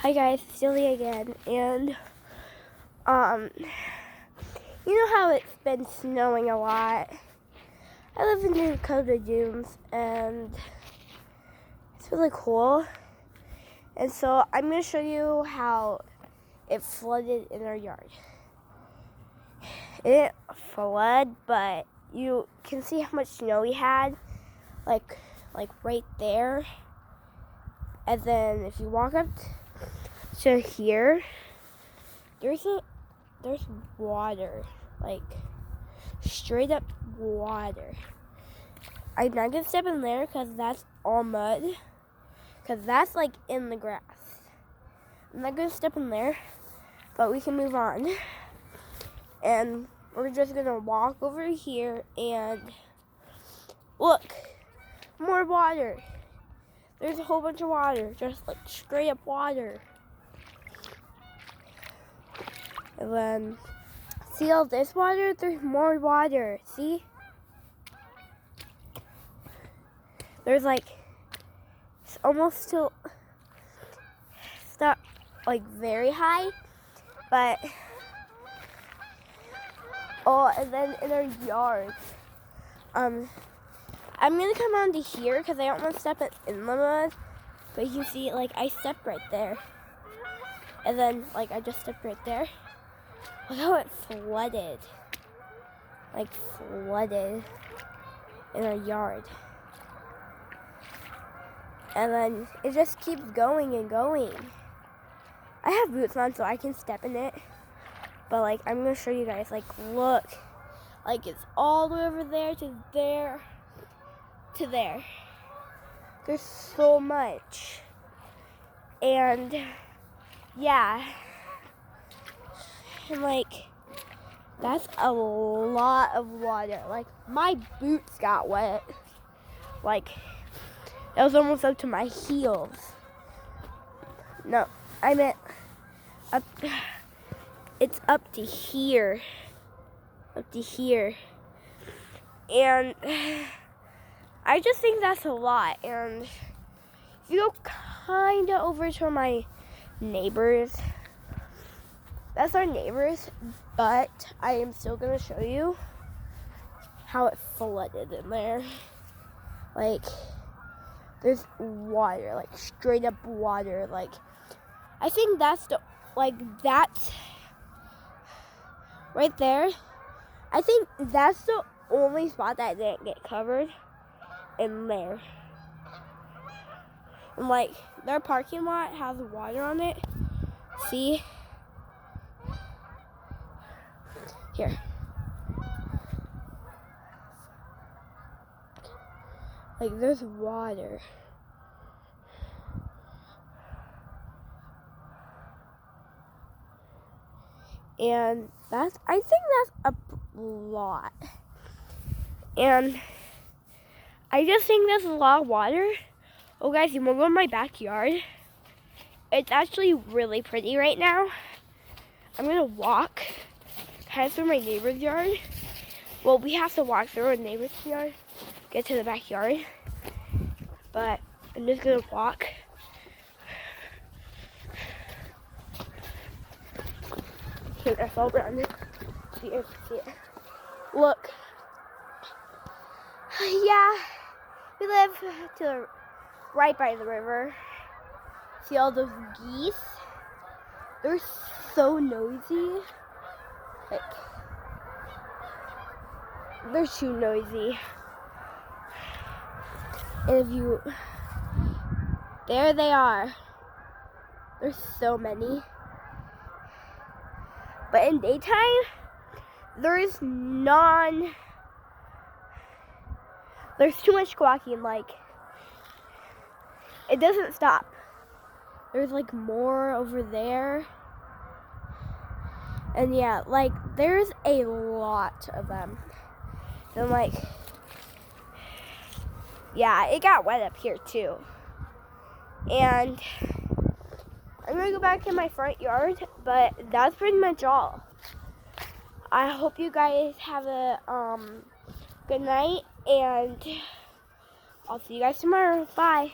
Hi guys, it's Delia again, and you know how it's been snowing a lot. I live in the Dakota Dunes, and it's really cool. And so I'm going to show you how it flooded in our yard. It didn't flood, but you can see how much snow we had, like right there. And then if you walk up to here, there's water, like straight up water. I'm not gonna step in there because that's all mud, because that's like in the grass. I'm not gonna step in there, but we can move on. And we're just gonna walk over here and look, more water. There's a whole bunch of water, just like straight up water. And then, see all this water? There's more water, see? There's like, it's almost still, it's not like very high, but, oh, and then in our yard, I'm gonna come on to here because I don't want to step in the mud, but you can see, like, I stepped right there. And then, like, I just stepped right there. Look how it flooded. Like, flooded in our yard. And then it just keeps going and going. I have boots on so I can step in it. But, like, I'm going to show you guys. Like, look. Like, it's all the way over there to there to there. There's so much. And, yeah. And like, that's a lot of water. Like, my boots got wet. Like, it was almost up to my heels. No, I meant up. It's up to here. Up to here. And I just think that's a lot. And if you go kind of over to my neighbors, that's our neighbors, but I am still going to show you how it flooded in there. Like, there's water, like straight up water. Like, I think that's the, like, that's right there. I think that's the only spot that didn't get covered in there. And like, their parking lot has water on it. See? Here. Like, there's water. And that's, I think that's a lot. And I just think that's a lot of water. Oh guys, you wanna go in my backyard? It's actually really pretty right now. I'm gonna walk kind of through my neighbor's yard. Well, we have to walk through our neighbor's yard, get to the backyard. But I'm just gonna walk. Here, that's all around it. See it, see it. Look. Yeah, we live right by the river. See all those geese? They're so noisy. Like, they're too noisy. And if you, there they are. There's so many. But in daytime, there's too much squawking, like, it doesn't stop. There's like more over there. And yeah, like, there's a lot of them. And like, yeah, it got wet up here too. And I'm gonna go back in my front yard, but that's pretty much all. I hope you guys have a good night, and I'll see you guys tomorrow. Bye.